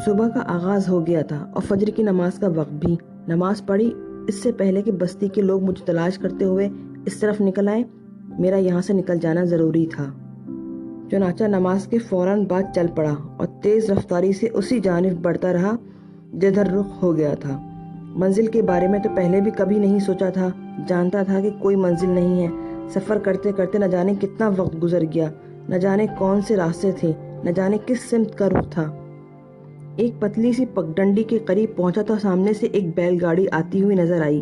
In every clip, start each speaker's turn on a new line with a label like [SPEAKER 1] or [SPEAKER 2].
[SPEAKER 1] صبح کا آغاز ہو گیا تھا اور فجر کی نماز کا وقت بھی۔ نماز پڑھی اس سے پہلے کہ بستی کے لوگ مجھے تلاش کرتے ہوئے اس طرف نکل آئے۔ میرا یہاں سے نکل جانا ضروری تھا۔ چنانچہ نماز کے فوراً بعد چل پڑا اور تیز رفتاری سے اسی جانب بڑھتا رہا جدھر رخ ہو گیا تھا۔ منزل کے بارے میں تو پہلے بھی کبھی نہیں سوچا تھا۔ جانتا تھا کہ کوئی منزل نہیں ہے۔ سفر کرتے کرتے نہ جانے کتنا وقت گزر گیا، نہ جانے کون سے راستے تھے، نہ جانے کس سمت کا رخ تھا۔ ایک پتلی سی پگڈنڈی کے قریب پہنچا تو سامنے سے ایک بیل گاڑی آتی ہوئی نظر آئی۔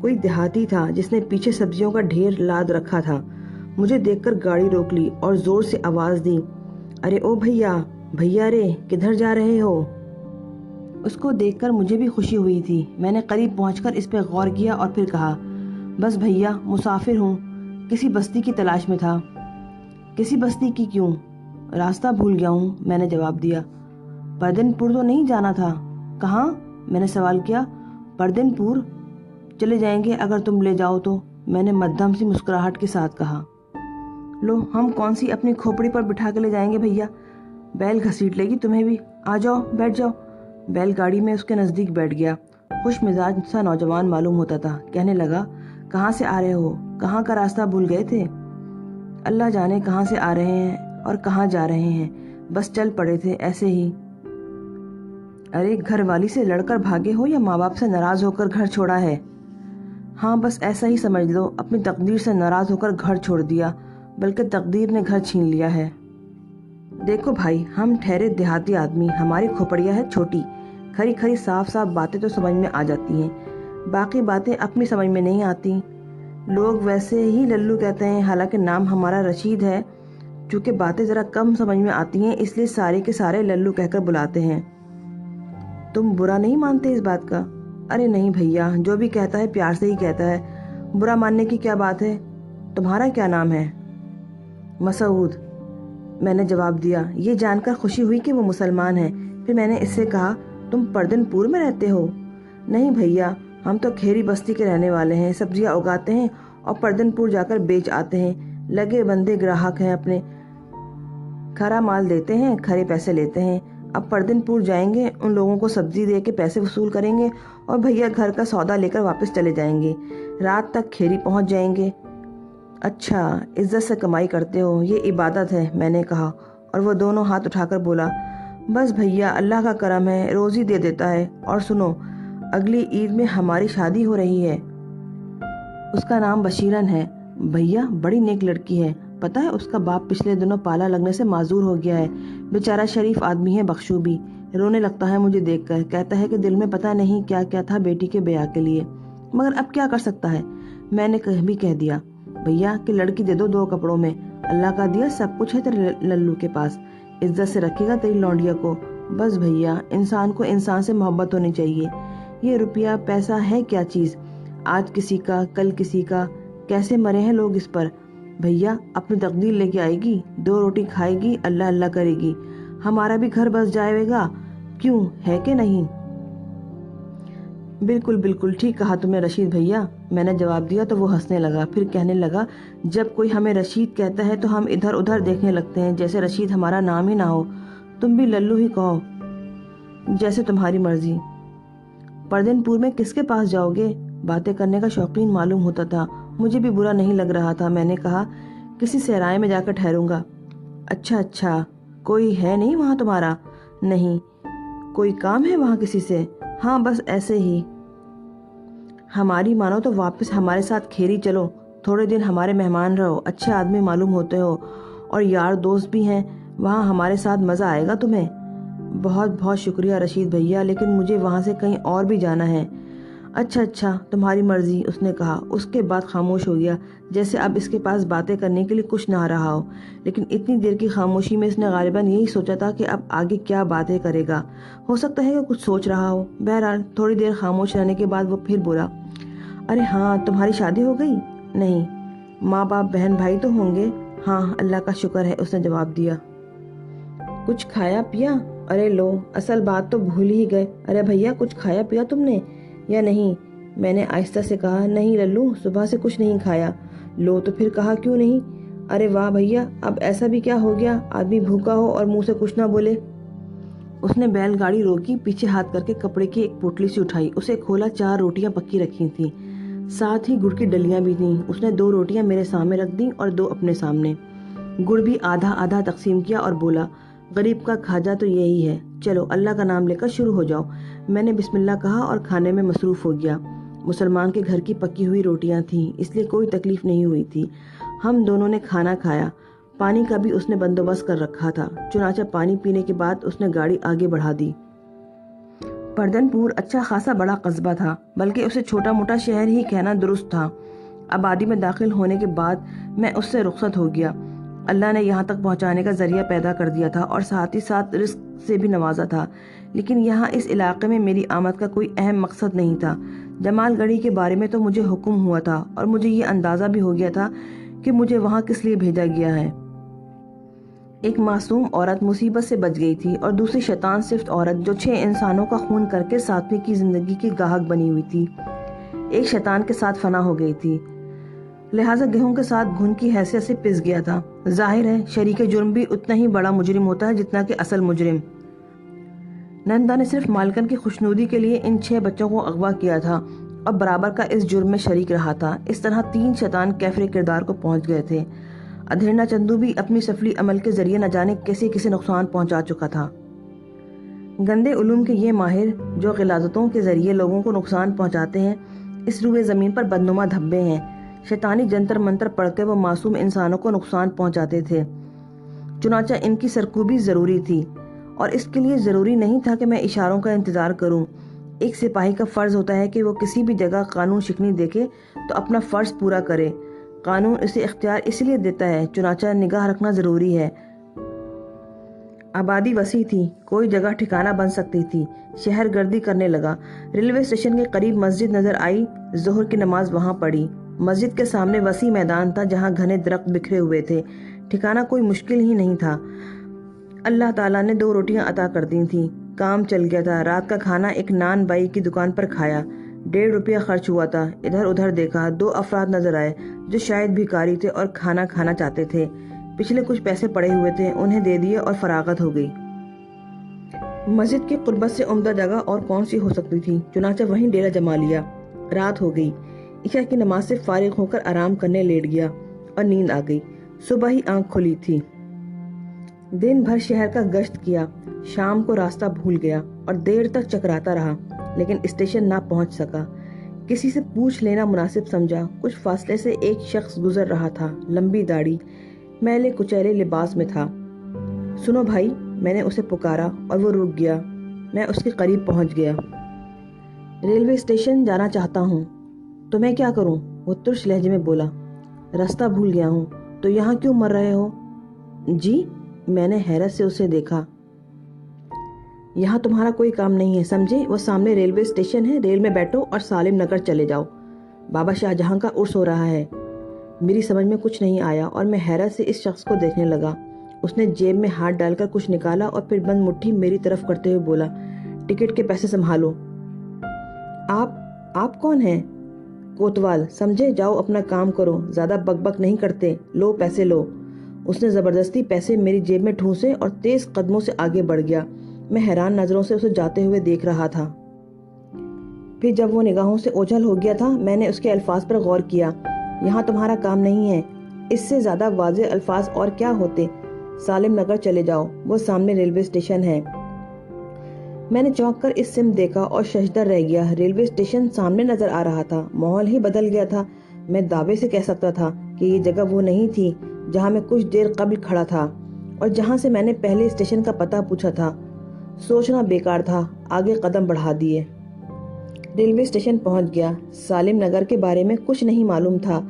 [SPEAKER 1] کوئی دیہاتی تھا جس نے پیچھے سبزیوں کا ڈھیر لاد رکھا تھا۔ مجھے دیکھ کر گاڑی روک لی اور زور سے آواز دی، ارے او بھیا، بھیا رے، کدھر جا رہے ہو؟ اس کو دیکھ کر مجھے بھی خوشی ہوئی تھی۔ میں نے قریب پہنچ کر اس پہ غور کیا اور پھر کہا، بس بھیا، مسافر ہوں، کسی بستی کی تلاش میں تھا۔ کسی بستی کی کیوں؟ راستہ بھول گیا ہوں، میں نے جواب دیا۔ پردن پور تو نہیں جانا تھا؟ کہاں؟ میں نے سوال کیا۔ پردن پور؟ چلے جائیں گے اگر تم لے جاؤ تو، میں نے مدھم سی مسکراہٹ کے ساتھ کہا۔ لو، ہم کون سی اپنی کھوپڑی پر بٹھا کے لے جائیں گے بھیا، بیل گھسیٹ لے گی تمہیں بھی۔ آ جاؤ، بیٹھ جاؤ۔ بیل گاڑی میں اس کے نزدیک بیٹھ گیا۔ خوش مزاج سا نوجوان معلوم ہوتا تھا۔ کہنے لگا، کہاں سے آ رہے ہو؟ کہاں کا راستہ بھول گئے تھے؟ اللہ جانے کہاں سے آ رہے ہیں اور کہاں جا رہے ہیں، بس چل پڑے تھے ایسے ہی۔ ارے گھر والی سے لڑ کر بھاگے ہو یا ماں باپ سے ناراض ہو کر گھر چھوڑا ہے؟ ہاں بس ایسا ہی سمجھ لو، اپنی تقدیر سے ناراض ہو کر گھر چھوڑ دیا، بلکہ تقدیر نے گھر چھین لیا ہے۔ دیکھو بھائی، ہم ٹھہرے دیہاتی آدمی، ہماری کھوپڑیاں ہے چھوٹی، کھری کھری صاف صاف باتیں تو سمجھ میں آ جاتی ہیں، باقی باتیں اپنی سمجھ میں نہیں آتی۔ لوگ ویسے ہی للو کہتے ہیں، حالانکہ نام ہمارا رشید ہے۔ چونکہ باتیں ذرا کم سمجھ میں آتی ہیں، اس لیے سارے کے سارے للو کہہ کر بلاتے ہیں۔ تم برا نہیں مانتے اس بات کا؟ ارے نہیں بھیا، جو بھی کہتا ہے پیار سے ہی کہتا ہے، برا ماننے کی کیا بات ہے۔ تمہارا کیا نام ہے؟ مسعود، میں نے جواب دیا۔ یہ جان کر خوشی ہوئی کہ وہ مسلمان ہے۔ پھر میں نے اس سے کہا، تم پردن پور میں رہتے ہو؟ نہیں بھیا، ہم تو کھیری بستی کے رہنے والے ہیں، سبزیاں اگاتے ہیں اور پردن پور جا کر بیچ آتے ہیں۔ لگے بندے گراہک ہیں اپنے، کھرا مال دیتے ہیں، کھرے پیسے لیتے ہیں۔ اب پردن پور جائیں گے، ان لوگوں کو سبزی دے کے پیسے وصول کریں گے اور بھیا گھر کا سودا لے کر واپس چلے جائیں گے، رات تک کھیری پہنچ جائیں گے۔ اچھا، عزت سے کمائی کرتے ہو، یہ عبادت ہے، میں نے کہا، اور وہ دونوں ہاتھ اٹھا کر بولا، بس بھیا اللہ کا کرم ہے، روزی دے دیتا ہے۔ اور سنو، اگلی عید میں ہماری شادی ہو رہی ہے۔ اس کا نام بشیرن ہے بھیا، بڑی نیک لڑکی ہے۔ پتہ ہے اس کا باپ پچھلے دنوں پالا لگنے سے معذور ہو گیا ہے، بیچارہ شریف آدمی ہے، بخشو بھی۔ رونے لگتا ہے مجھے دیکھ کر، کہتا ہے کہ دل میں پتہ نہیں کیا کیا تھا بیٹی کے بیاہ کے لیے، مگر اب کیا کر سکتا ہے۔ میں نے بھی کہہ دیا، بھیا کہ لڑکی دے دو 2 کپڑوں میں، اللہ کا دیا سب کچھ ہے تیرے للو کے پاس، عزت سے رکھے گا تیری لونڈیا کو۔ بس بھیا، انسان کو انسان سے محبت ہونی چاہیے۔ یہ روپیہ پیسہ ہے کیا چیز، آج کسی کا کل کسی کا، کیسے مرے ہیں لوگ اس پر۔ بھیا اپنی تقدیر لے کے آئے گی، 2 روٹی کھائے گی، اللہ اللہ کرے گی، ہمارا بھی گھر بس جائے گا، کیوں ہے کہ نہیں؟ بالکل بالکل ٹھیک کہا تم نے رشید بھیا، میں نے جواب دیا تو وہ ہنسنے لگا۔ پھر کہنے لگا، جب کوئی ہمیں رشید کہتا ہے تو ہم ادھر ادھر دیکھنے لگتے ہیں جیسے رشید ہمارا نام ہی نہ ہو۔ تم بھی للو ہی کہو، جیسے تمہاری مرضی۔ پردن پور میں کس کے پاس جاؤ گے؟ باتیں کرنے کا شوقین معلوم ہوتا تھا، مجھے بھی برا نہیں لگ رہا تھا۔ میں نے کہا، کسی صحرائے میں جا کر ٹھہروں گا۔ اچھا، کوئی ہے نہیں وہاں تمہارا؟ نہیں۔ کوئی کام ہے وہاں کسی سے؟ ہاں بس ایسے ہی۔ ہماری مانو تو واپس ہمارے ساتھ کھیری چلو، تھوڑے دن ہمارے مہمان رہو، اچھے آدمی معلوم ہوتے ہو اور یار دوست بھی ہیں، وہاں ہمارے ساتھ مزہ آئے گا تمہیں۔ بہت بہت شکریہ رشید بھیا، لیکن مجھے وہاں سے کہیں اور بھی جانا ہے۔ اچھا، تمہاری مرضی، اس نے کہا۔ اس کے بعد خاموش ہو گیا، جیسے اب اس کے پاس باتیں کرنے کے لیے کچھ نہ رہا ہو۔ لیکن اتنی دیر کی خاموشی میں اس نے غالباً یہی سوچا تھا کہ اب آگے کیا باتیں کرے گا، ہو سکتا ہے کہ کچھ سوچ رہا ہو۔ بہرحال تھوڑی دیر خاموش رہنے کے بعد وہ پھر بولا، ارے ہاں، تمہاری شادی ہو گئی؟ نہیں۔ ماں باپ بہن بھائی تو ہوں گے؟ ہاں اللہ کا شکر ہے، اس نے جواب دیا۔ کچھ کھایا پیا؟ ارے لو، اصل بات تو بھول ہی گئے، ارے بھیا کچھ کھایا پیا تم نے یا نہیں؟ میں نے آہستہ سے کہا، نہیں للو، صبح سے کچھ نہیں کھایا۔ لو تو پھر کہا کیوں نہیں؟ ارے واہ بھیا، اب ایسا بھی کیا ہو گیا، آدمی بھوکا ہو اور منہ سے کچھ نہ بولے۔ اس نے بیل گاڑی روکی، پیچھے ہاتھ کر کے کپڑے کی ایک پوٹلی سے اٹھائی، اسے کھولا، 4 روٹیاں پکی رکھی تھیں، ساتھ ہی گڑ کی ڈلیاں بھی تھیں۔ اس نے 2 روٹیاں میرے سامنے رکھ دیں اور 2 اپنے سامنے۔ گڑ بھی آدھا آدھا تقسیم کیا اور بولا، غریب کا کھاجا تو یہی ہے، چلو اللہ کا نام لے کر شروع ہو جاؤ۔ میں نے بسم اللہ کہا اور کھانے میں مصروف ہو گیا۔ مسلمان کے گھر کی پکی ہوئی روٹیاں تھیں، اس لیے کوئی تکلیف نہیں ہوئی تھی۔ ہم دونوں نے کھانا کھایا۔ پانی کا بھی اس نے بندوبست کر رکھا تھا، چنانچہ پانی پینے کے بعد اس نے گاڑی آگے بڑھا دی۔ پردن پور اچھا خاصا بڑا قصبہ تھا، بلکہ اسے چھوٹا موٹا شہر ہی کہنا درست تھا۔ آبادی میں داخل ہونے کے بعد میں اس سے رخصت ہو گیا۔ اللہ نے یہاں تک پہنچانے کا ذریعہ پیدا کر دیا تھا اور ساتھ ہی ساتھ رزق سے بھی نوازا تھا، لیکن یہاں اس علاقے میں میری آمد کا کوئی اہم مقصد نہیں تھا۔ جمال گڑھی کے بارے میں تو مجھے حکم ہوا تھا اور مجھے یہ اندازہ بھی ہو گیا تھا کہ مجھے وہاں کس لیے بھیجا گیا ہے۔ ایک معصوم عورت مصیبت سے بچ گئی تھی اور دوسری شیطان صفت عورت جو 6 انسانوں کا خون کر کے 7ویں کی زندگی کی گاہک بنی ہوئی تھی، ایک شیطان کے ساتھ فنا ہو گئی تھی، لہٰذا گیہوں کے ساتھ گھن کی حیثیت سے پس گیا تھا۔ ظاہر ہے شریک جرم بھی اتنا ہی بڑا مجرم ہوتا ہے جتنا کہ اصل مجرم۔ نندا نے صرف مالکن کی خوشنودی کے لیے ان 6 بچوں کو اغوا کیا تھا اور برابر کا اس جرم میں شریک رہا تھا۔ اس طرح 3 شیطان کیفر کردار کو پہنچ گئے تھے۔ ادھیرنا چندو بھی اپنی سفلی عمل کے ذریعے نہ جانے کیسے نقصان پہنچا چکا تھا۔ گندے علوم کے یہ ماہر جو غلاظتوں کے ذریعے لوگوں کو نقصان پہنچاتے ہیں، اس روئے زمین پر بدنما دھبے ہیں۔ شیطانی جنتر منتر پڑھ کے وہ معصوم انسانوں کو نقصان پہنچاتے تھے، چنانچہ ان کی سرکوبی ضروری تھی، اور اس کے لیے ضروری نہیں تھا کہ میں اشاروں کا انتظار کروں۔ ایک سپاہی کا فرض ہوتا ہے کہ وہ کسی بھی جگہ قانون شکنی دیکھے تو اپنا فرض پورا کرے۔ قانون اسے اختیار اس لیے دیتا ہے، چنانچہ نگاہ رکھنا ضروری ہے۔ آبادی وسیع تھی، کوئی جگہ ٹھکانہ بن سکتی تھی۔ شہر گردی کرنے لگا۔ ریلوے اسٹیشن کے قریب مسجد نظر آئی، ظہر کی نماز وہاں پڑھی۔ مسجد کے سامنے وسیع میدان تھا جہاں گھنے درخت بکھرے ہوئے تھے۔ ٹھکانہ کوئی مشکل ہی نہیں تھا۔ اللہ تعالیٰ نے 2 روٹیاں عطا کر دی تھیں، کام چل گیا تھا۔ رات کا کھانا ایک نان بائی کی دکان پر کھایا، 1.5 روپیہ خرچ ہوا تھا۔ ادھر ادھر دیکھا، 2 افراد نظر آئے جو شاید بھکاری تھے اور کھانا کھانا چاہتے تھے۔ پچھلے کچھ پیسے پڑے ہوئے تھے، انہیں دے دیے اور فراغت ہو گئی۔ مسجد کی قربت سے عمدہ جگہ اور کون سی ہو سکتی تھی، چنانچہ وہیں ڈیرا جما لیا۔ رات ہو گئی، عشاء کی نماز سے فارغ ہو کر آرام کرنے لیٹ گیا اور نیند آ گئی۔ صبح ہی آنکھ کھلی تھی۔ دن بھر شہر کا گشت کیا، شام کو راستہ بھول گیا اور دیر تک چکراتا رہا، لیکن اسٹیشن نہ پہنچ سکا۔ کسی سے پوچھ لینا مناسب سمجھا۔ کچھ فاصلے سے ایک شخص گزر رہا تھا، لمبی داڑھی، میلے کچیلے لباس میں تھا۔ سنو بھائی، میں نے اسے پکارا اور وہ رک گیا۔ میں اس کے قریب پہنچ گیا۔ ریلوے اسٹیشن جانا چاہتا ہوں۔ تو میں کیا کروں؟ وہ ترش لہجے میں بولا۔ راستہ بھول گیا ہوں۔ تو یہاں کیوں مر رہے ہو؟ جی، میں نے حیرت سے اسے دیکھا۔ یہاں تمہارا کوئی کام نہیں ہے، سمجھے؟ وہ سامنے ریلوے اسٹیشن ہے، ریل میں بیٹھو اور سالم نگر چلے جاؤ۔ بابا شاہ جہاں کا عرس ہو رہا ہے۔ میری سمجھ میں کچھ نہیں آیا اور میں حیرت سے اس شخص کو دیکھنے لگا۔ اس نے جیب میں ہاتھ ڈال کر کچھ نکالا اور پھر بند مٹھی میری طرف کرتے ہوئے بولا، ٹکٹ کے پیسے سنبھالو۔ آپ کون ہیں؟ کوتوال، سمجھے؟ جاؤ اپنا کام کرو، زیادہ بک بک نہیں کرتے، لو پیسے لو۔ اس نے زبردستی پیسے میری جیب میں ٹھونسے اور تیز قدموں سے آگے بڑھ گیا۔ میں حیران نظروں سے اسے جاتے ہوئے دیکھ رہا تھا۔ پھر جب وہ نگاہوں سے اوجھل ہو گیا تھا، میں نے اس کے الفاظ پر غور کیا۔ یہاں تمہارا کام نہیں ہے، اس سے زیادہ واضح الفاظ اور کیا ہوتے؟ سالم نگر چلے جاؤ، وہ سامنے ریلوے اسٹیشن ہے۔ میں نے چونک کر اس سمت دیکھا اور ششدر رہ گیا۔ ریلوے اسٹیشن سامنے نظر آ رہا تھا، ماحول ہی بدل گیا تھا۔ میں دعوے سے کہہ سکتا تھا کہ یہ جگہ وہ نہیں تھی جہاں میں کچھ دیر قبل کھڑا تھا اور جہاں سے میں نے پہلے اسٹیشن کا پتہ پوچھا تھا۔ سوچنا بیکار تھا، آگے قدم بڑھا دیے۔ ریلوے اسٹیشن پہنچ گیا۔ سالم نگر کے بارے میں کچھ نہیں معلوم تھا۔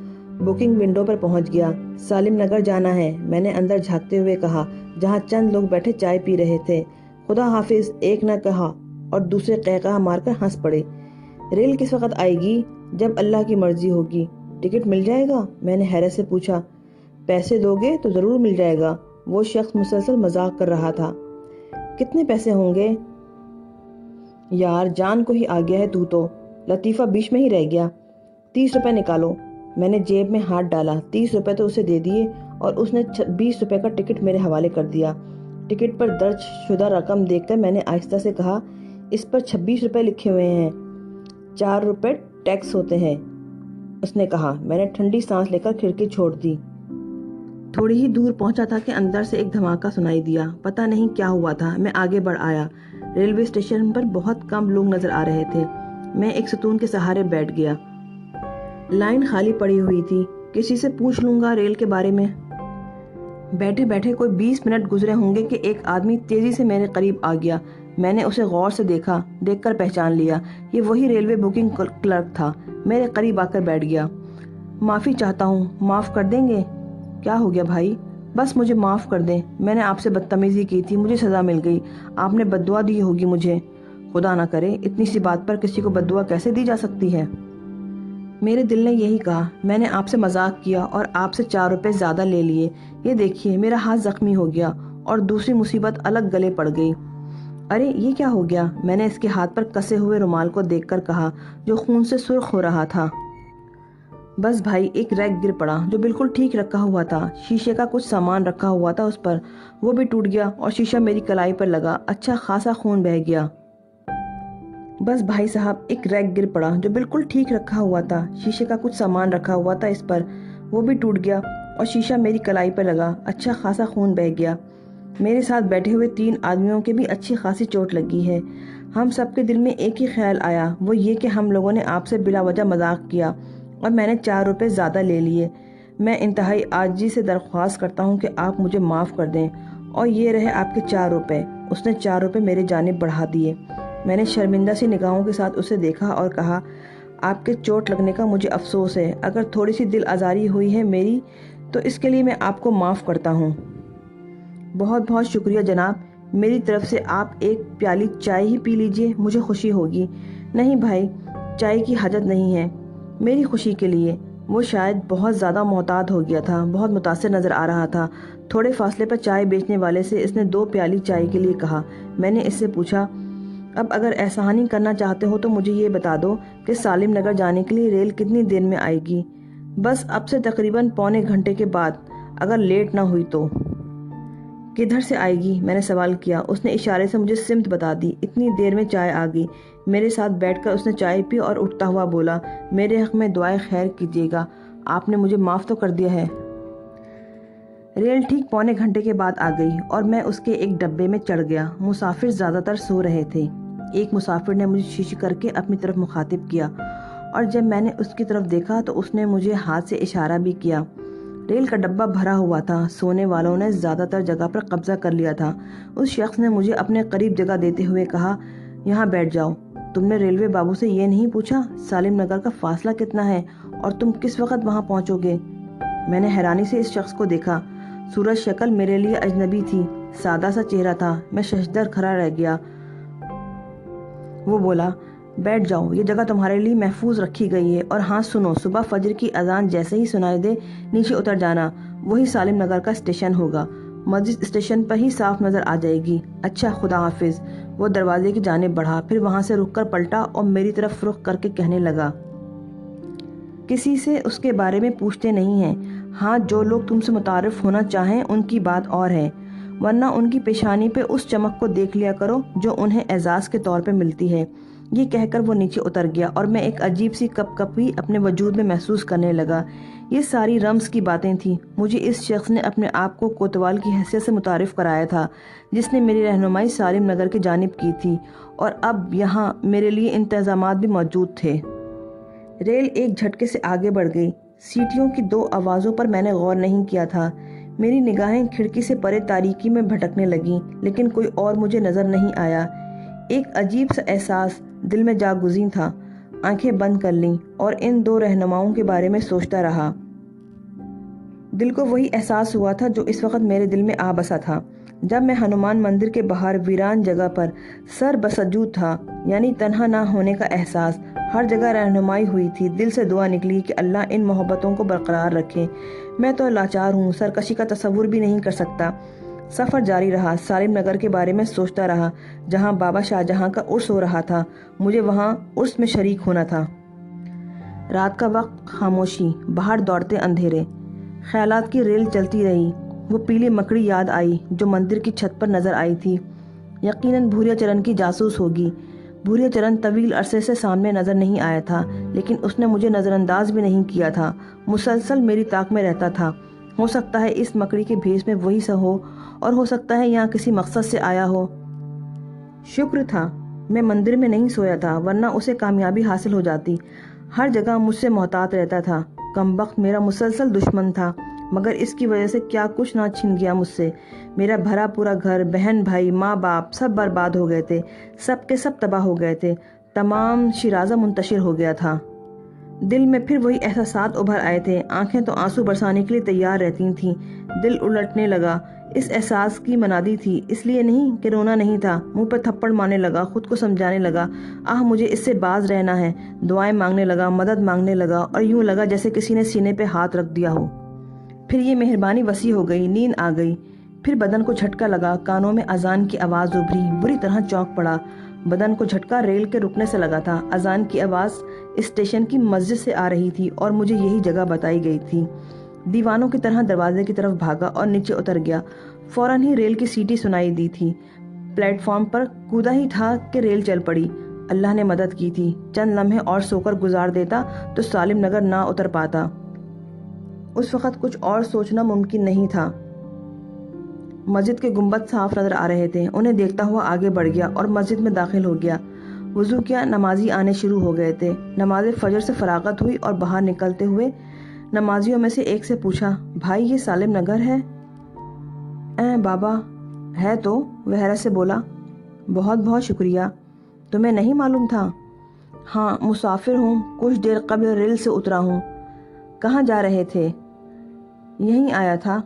[SPEAKER 1] بکنگ ونڈو پر پہنچ گیا۔ سالم نگر جانا ہے، میں نے اندر جھانکتے ہوئے کہا، جہاں چند لوگ بیٹھے چائے پی رہے تھے۔ خدا حافظ ایک نے کہا اور دوسرے قہقہہ مار کر ہنس پڑے۔ ریل کس وقت آئے گی؟ جب اللہ کی مرضی ہوگی۔ ٹکٹ مل جائے گا؟ میں نے حیرت سے پوچھا۔ پیسے دو گے تو ضرور مل جائے گا۔ وہ شخص مسلسل مذاق کر رہا تھا۔ کتنے پیسے ہوں گے؟ یار جان کو ہی آ گیا ہے تو لطیفہ بیچ میں ہی رہ گیا۔ 30 روپے نکالو۔ میں نے جیب میں ہاتھ ڈالا، 30 روپے تو اسے دے دیے اور اس نے 20 روپے کا ٹکٹ میرے حوالے کر دیا۔ ٹکٹ پر درج شدہ رقم دیکھ کر میں نے آہستہ سے کہا، اس پر 26 روپے لکھے ہوئے ہیں، 4 روپے ٹیکس ہوتے ہیں۔ اس نے کہا۔ میں نے ٹھنڈی سانس لے کر کھڑکی چھوڑ دی۔ تھوڑی ہی دور پہنچا تھا کہ اندر سے ایک دھماکہ سنائی دیا۔ پتہ نہیں کیا ہوا تھا۔ میں آگے بڑھ آیا۔ ریلوے اسٹیشن پر بہت کم لوگ نظر آ رہے تھے۔ میں ایک ستون کے سہارے بیٹھ گیا۔ لائن خالی پڑی ہوئی تھی۔ کسی سے پوچھ لوں گا ریل کے بارے میں۔ بیٹھے بیٹھے کوئی 20 منٹ گزرے ہوں گے کہ ایک آدمی تیزی سے میرے قریب آ گیا۔ میں نے اسے غور سے دیکھا، دیکھ کر پہچان لیا۔ یہ وہی ریلوے بکنگ کلرک تھا۔ میرے قریب آ کر بیٹھ گیا۔ معافی چاہتا ہوں، معاف کر دیں گے؟ کیا ہو گیا بھائی؟ بس مجھے معاف کر دیں، میں نے آپ سے بدتمیزی کی تھی، مجھے سزا مل گئی، آپ نے بد دعا دی ہوگی مجھے۔ خدا نہ کرے، اتنی سی بات پر کسی کو بد دعا کیسے دی جا سکتی ہے؟ میرے دل نے یہی کہا۔ میں نے آپ سے مذاق کیا اور آپ سے 4 روپے زیادہ لے لیے۔ یہ دیکھیے میرا ہاتھ زخمی ہو گیا اور دوسری مصیبت الگ گلے پڑ گئی۔ ارے یہ کیا ہو گیا؟ میں نے اس کے ہاتھ پر کسے ہوئے رومال کو دیکھ کر کہا جو خون سے سرخ ہو رہا تھا۔ بس بھائی، ایک ریک گر پڑا جو بالکل ٹھیک رکھا ہوا تھا۔ شیشے کا کچھ سامان رکھا ہوا تھا اس پر، وہ بھی ٹوٹ گیا اور شیشہ میری کلائی پر لگا، اچھا خاصا خون بہہ گیا۔ بس بھائی صاحب، ایک ریک گر پڑا جو بالکل ٹھیک رکھا ہوا تھا۔ شیشے کا کچھ سامان رکھا ہوا تھا اس پر، وہ بھی ٹوٹ گیا اور شیشہ میری کلائی پر لگا، اچھا خاصا خون بہہ گیا۔ میرے ساتھ بیٹھے ہوئے 3 آدمیوں کے بھی اچھی خاصی چوٹ لگی ہے۔ ہم سب کے دل میں ایک ہی خیال آیا، وہ یہ کہ ہم لوگوں نے آپ سے بلا وجہ مذاق کیا اور میں نے 4 روپے زیادہ لے لیے۔ میں انتہائی عاجزی سے درخواست کرتا ہوں کہ آپ مجھے معاف کر دیں، اور یہ رہے آپ کے 4 روپے۔ اس نے 4 روپے میرے جانب بڑھا دیے۔ میں نے شرمندہ سی نگاہوں کے ساتھ اسے دیکھا اور کہا، آپ کے چوٹ لگنے کا مجھے افسوس ہے، اگر تھوڑی سی دل آزاری ہوئی ہے میری تو اس کے لیے میں آپ کو معاف کرتا ہوں۔ بہت بہت شکریہ جناب، میری طرف سے آپ ایک پیالی چائے ہی پی لیجئے، مجھے خوشی ہوگی۔ نہیں بھائی، چائے کی حاجت نہیں ہے، میری خوشی کے لیے۔ وہ شاید بہت زیادہ محتاط ہو گیا تھا، بہت متاثر نظر آ رہا تھا۔ تھوڑے فاصلے پر چائے بیچنے والے سے اس نے 2 پیالی چائے کے لیے کہا۔ میں نے اس سے پوچھا، اب اگر احسانی کرنا چاہتے ہو تو مجھے یہ بتا دو کہ سالم نگر جانے کے لیے ریل کتنی دیر میں آئے گی؟ بس اب سے تقریباً پونے گھنٹے کے بعد، اگر لیٹ نہ ہوئی تو۔ کدھر سے آئے گی؟ میں نے سوال کیا۔ اس نے اشارے سے مجھے سمت بتا دی۔ اتنی دیر میں چائے آ گئی۔ میرے ساتھ بیٹھ کر اس نے چائے پی اور اٹھتا ہوا بولا، میرے حق میں دعائے خیر کیجیے گا، آپ نے مجھے معاف تو کر دیا ہے۔ ریل ٹھیک پونے گھنٹے کے بعد آ گئی اور میں اس کے ایک ڈبے میں چڑھ گیا۔ مسافر زیادہ تر سو رہے تھے۔ ایک مسافر نے مجھے شیشے کر کے اپنی طرف مخاطب کیا اور جب میں نے اس کی طرف دیکھا تو اس نے مجھے ہاتھ سے اشارہ بھی کیا۔ ریل کا ڈبہ بھرا ہوا تھا، سونے والوں نے زیادہ تر جگہ پر قبضہ کر لیا تھا۔ اس شخص نے مجھے اپنے قریب جگہ دیتے ہوئے کہا، یہاں بیٹھ جاؤ۔ تم نے ریلوے بابو سے یہ نہیں پوچھا سالم نگر کا فاصلہ کتنا ہے اور تم کس وقت وہاں پہنچو گے؟ میں نے حیرانی سے اس شخص کو دیکھا۔ صورت شکل میرے لیے اجنبی تھی، سادہ سا چہرہ تھا۔ میں ششدر کھڑا رہ گیا۔ وہ بولا، بیٹھ جاؤ، یہ جگہ تمہارے لیے محفوظ رکھی گئی ہے، اور ہاں سنو، صبح فجر کی اذان جیسے ہی سنائی دے نیچے اتر جانا، وہی سالم نگر کا اسٹیشن ہوگا، مسجد اسٹیشن پر ہی صاف نظر آ جائے گی۔ اچھا، خدا حافظ۔ وہ دروازے کی جانب بڑھا، پھر وہاں سے رک کر پلٹا اور میری طرف رخ کر کے کہنے لگا، کسی سے اس کے بارے میں پوچھتے نہیں ہیں، ہاں جو لوگ تم سے متعارف ہونا چاہیں ان کی بات اور ہے، ورنہ ان کی پیشانی پہ اس چمک کو دیکھ لیا کرو جو انہیں اعزاز کے طور پہ ملتی ہے۔ یہ کہہ کر وہ نیچے اتر گیا اور میں ایک عجیب سی کپ کپی اپنے وجود میں محسوس کرنے لگا۔ یہ ساری رمز کی باتیں تھیں۔ مجھے اس شخص نے اپنے آپ کو کوتوال کی حیثیت سے متعارف کرایا تھا جس نے میری رہنمائی سالم نگر کی جانب کی تھی، اور اب یہاں میرے لیے انتظامات بھی موجود تھے۔ ریل ایک جھٹکے سے آگے بڑھ گئی۔ سیٹیوں کی 2 آوازوں پر میں نے غور نہیں کیا تھا۔ میری نگاہیں کھڑکی سے پرے تاریکی میں بھٹکنے لگیں، لیکن کوئی اور مجھے نظر نہیں آیا۔ ایک عجیب سا احساس دل میں جاگزین تھا۔ آنکھیں بند کر لیں اور ان 2 رہنماؤں کے بارے میں سوچتا رہا۔ دل کو وہی احساس ہوا تھا جو اس وقت میرے دل میں آ بسا تھا جب میں ہنومان مندر کے باہر ویران جگہ پر سر بسجود تھا، یعنی تنہا نہ ہونے کا احساس۔ ہر جگہ رہنمائی ہوئی تھی۔ دل سے دعا نکلی کہ اللہ ان محبتوں کو برقرار رکھے۔ میں تو لاچار ہوں، سرکشی کا تصور بھی نہیں کر سکتا۔ سفر جاری رہا۔ سالم نگر کے بارے میں سوچتا رہا جہاں بابا شاہجہاں کا عرس ہو رہا تھا۔ مجھے وہاں عرس میں شریک ہونا تھا۔ رات کا وقت، خاموشی، باہر دوڑتے اندھیرے۔ خیالات کی ریل چلتی رہی۔ وہ پیلی مکڑی یاد آئی جو مندر کی چھت پر نظر آئی تھی۔ یقیناً بھوریا چرن کی جاسوس ہوگی۔ بھوریا چرن طویل عرصے سے سامنے نظر نہیں آیا تھا، لیکن اس نے مجھے نظر انداز بھی نہیں کیا تھا، مسلسل میری طاق میں رہتا تھا۔ ہو سکتا ہے اس مکڑی کے بھیس میں وہی سا ہو، اور ہو سکتا ہے یہاں کسی مقصد سے آیا ہو۔ شکر تھا میں مندر میں نہیں سویا تھا، ورنہ اسے کامیابی حاصل ہو جاتی۔ ہر جگہ مجھ سے محتاط رہتا تھا۔ کمبخت میرا مسلسل دشمن تھا، مگر اس کی وجہ سے کیا کچھ نہ چھن گیا مجھ سے۔ میرا بھرا پورا گھر، بہن بھائی، ماں باپ سب برباد ہو گئے تھے، سب کے سب تباہ ہو گئے تھے۔ تمام شیرازہ منتشر ہو گیا تھا۔ دل میں پھر وہی احساسات ابھر آئے تھے۔ آنکھیں تو آنسو برسانے کے لیے تیار رہتی تھیں۔ دل الٹنے لگا۔ اس احساس کی منادی تھی، اس لیے نہیں کہ رونا نہیں تھا۔ منہ پر تھپڑ مارنے لگا، خود کو سمجھانے لگا، مجھے اس سے باز رہنا ہے۔ دعائیں مانگنے لگا، مدد مانگنے لگا، اور یوں لگا جیسے کسی نے سینے پہ ہاتھ رکھ دیا ہو۔ پھر یہ مہربانی وسیع ہو گئی، نیند آ گئی۔ پھر بدن کو جھٹکا لگا، کانوں میں اذان کی آواز ابھری، بری طرح چونک پڑا۔ بدن کو جھٹکا ریل کے رکنے سے لگا تھا۔ اذان کی آواز اسٹیشن کی مسجد سے آ رہی تھی اور مجھے یہی جگہ بتائی گئی تھی۔ دیوانوں کی طرح دروازے کی طرف بھاگا اور نیچے اتر گیا۔ فوراً ہی ریل کی سیٹی سنائی دی تھی۔ پلیٹ فارم پر کودا ہی تھا کہ ریل چل پڑی۔ اللہ نے مدد کی تھی۔ چند لمحے اور سو کر گزار دیتا تو سالم نگر نہ اتر پاتا۔ اس وقت کچھ اور سوچنا ممکن نہیں تھا۔ مسجد کے گنبد صاف نظر آ رہے تھے۔ انہیں دیکھتا ہوا آگے بڑھ گیا اور مسجد میں داخل ہو گیا۔ وضو کیا، نمازی آنے شروع ہو گئے تھے۔ نماز فجر سے فراغت ہوئی اور باہر نکلتے ہوئے نمازیوں میں سے ایک سے پوچھا، بھائی یہ سالم نگر ہے؟ بابا ہے تو، وہ حیرت سے بولا۔ بہت بہت شکریہ، تمہیں نہیں معلوم تھا؟ ہاں، مسافر ہوں، کچھ دیر قبل ریل سے اترا ہوں۔ کہاں جا رہے تھے؟ یہیں آیا تھا۔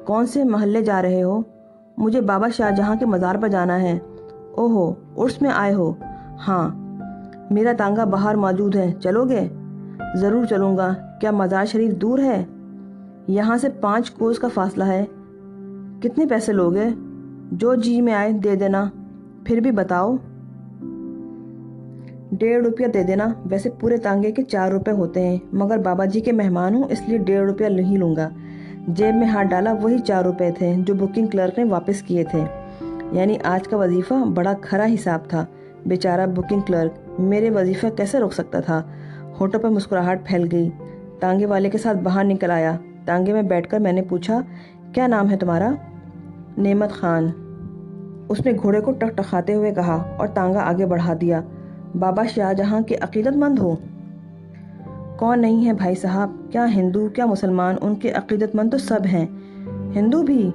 [SPEAKER 1] کون سے محلے جا رہے ہو؟ مجھے بابا شاہ جہاں کے مزار پر جانا ہے۔ اوہو، عرس میں آئے ہو؟ ہاں، میرا تانگا باہر موجود ہے، چلو گے؟ ضرور چلوں گا۔ کیا مزار شریف دور ہے؟ یہاں سے 5 کوس کا فاصلہ ہے۔ کتنے پیسے لوگے؟ جو جی میں آئے دے دینا۔ پھر بھی بتاؤ۔ 1.5 روپیہ دے دینا۔ ویسے پورے تانگے کے 4 روپے ہوتے ہیں، مگر بابا جی کے مہمان ہوں اس لیے 1.5 روپیہ نہیں لوں گا۔ جیب میں ہاتھ ڈالا، وہی 4 روپے تھے جو بکنگ کلرک نے واپس کیے تھے۔ یعنی آج کا وظیفہ بڑا کھرا حساب تھا۔ بیچارہ بکنگ کلرک، میرے وظیفہ کیسے روک سکتا تھا؟ ہونٹوں پر مسکراہٹ پھیل گئی۔ تانگے والے کے ساتھ باہر نکل آیا۔ تانگے میں بیٹھ کر میں نے پوچھا، کیا نام ہے تمہارا؟ نعمت خان، اس نے گھوڑے کو ٹکٹکاتے ہوئے کہا اور تانگا آگے بڑھا دیا۔ بابا شاہ جہاں کے عقیدت مند ہو؟ کون نہیں ہے بھائی صاحب، کیا ہندو کیا مسلمان، ان کے عقیدت مند تو سب ہیں۔ ہندو بھی؟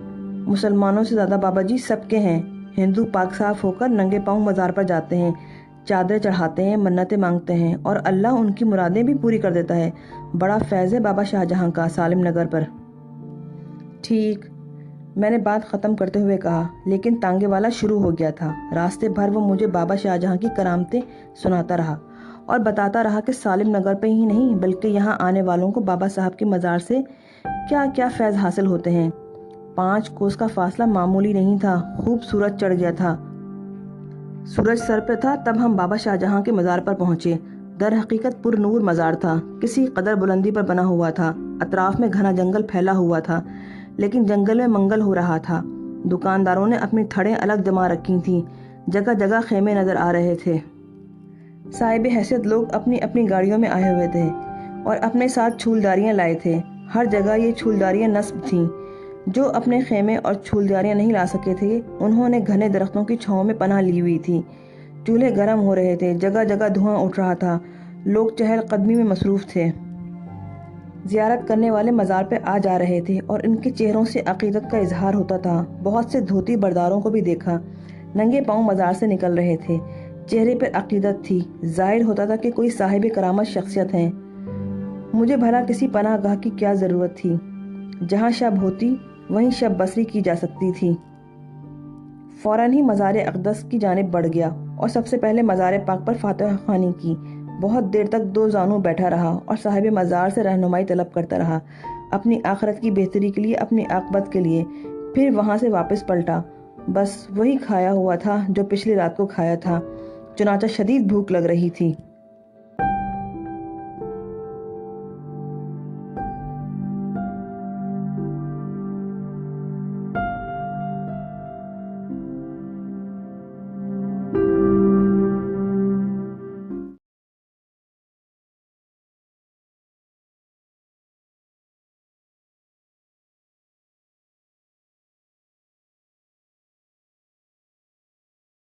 [SPEAKER 1] مسلمانوں سے زیادہ بابا جی سب کے ہیں۔ ہندو پاک صاف ہو کر ننگے پاؤں مزار پر جاتے ہیں، چادریں چڑھاتے ہیں، منتیں مانگتے ہیں، اور اللہ ان کی مرادیں بھی پوری کر دیتا ہے۔ بڑا فیض ہے بابا شاہ جہاں کا سالم نگر پر۔ ٹھیک، میں نے بات ختم کرتے ہوئے کہا، لیکن تانگے والا شروع ہو گیا تھا۔ راستے بھر وہ مجھے بابا شاہ جہاں کی کرامتیں سناتا رہا اور بتاتا رہا کہ سالم نگر پہ ہی نہیں بلکہ یہاں آنے والوں کو بابا صاحب کے مزار سے کیا کیا فیض حاصل ہوتے ہیں۔ 5 کوس کا فاصلہ معمولی نہیں تھا۔ خوب سورج چڑھ گیا تھا۔ سورج سر پہ تھا تب ہم بابا شاہ جہاں کے مزار پر پہنچے۔ در حقیقت پر نور مزار تھا، کسی قدر بلندی پر بنا ہوا تھا۔ اطراف میں گھنا جنگل پھیلا ہوا تھا، لیکن جنگل میں منگل ہو رہا تھا۔ دکانداروں نے اپنی تھڑیں الگ جما رکھی تھیں، جگہ جگہ خیمے نظر آ رہے تھے۔ صاحب حیثیت لوگ اپنی اپنی گاڑیوں میں آئے ہوئے تھے اور اپنے ساتھ چھولداریاں لائے تھے۔ ہر جگہ یہ چھولداریاں نصب تھیں۔ جو اپنے خیمے اور چھولداریاں نہیں لا سکے تھے، انہوں نے گھنے درختوں کی چھاؤں میں پناہ لی ہوئی تھی۔ چولہے گرم ہو رہے تھے، جگہ جگہ دھواں اٹھ رہا تھا، لوگ چہل قدمی میں مصروف تھے۔ زیارت کرنے والے مزار پہ آ جا رہے تھے اور ان کے چہروں سے عقیدت کا اظہار ہوتا تھا۔ بہت سے دھوتی برداروں کو بھی دیکھا، ننگے پاؤں مزار سے نکل رہے تھے، چہرے پر عقیدت تھی، ظاہر ہوتا تھا کہ کوئی صاحب کرامت شخصیت ہیں۔ مجھے بھلا کسی پناہ گاہ کی کیا ضرورت تھی؟ جہاں شب ہوتی وہیں شب بسری کی جا سکتی تھی۔ فوراً ہی مزار اقدس کی جانب بڑھ گیا اور سب سے پہلے مزار پاک پر فاتحہ خوانی کی۔ بہت دیر تک 2 زانوں بیٹھا رہا اور صاحب مزار سے رہنمائی طلب کرتا رہا، اپنی آخرت کی بہتری کے لیے، اپنی عاقبت کے لیے۔ پھر وہاں سے واپس پلٹا۔ بس وہی کھایا ہوا تھا جو پچھلی رات کو کھایا تھا، چنانچہ شدید بھوک لگ رہی تھی۔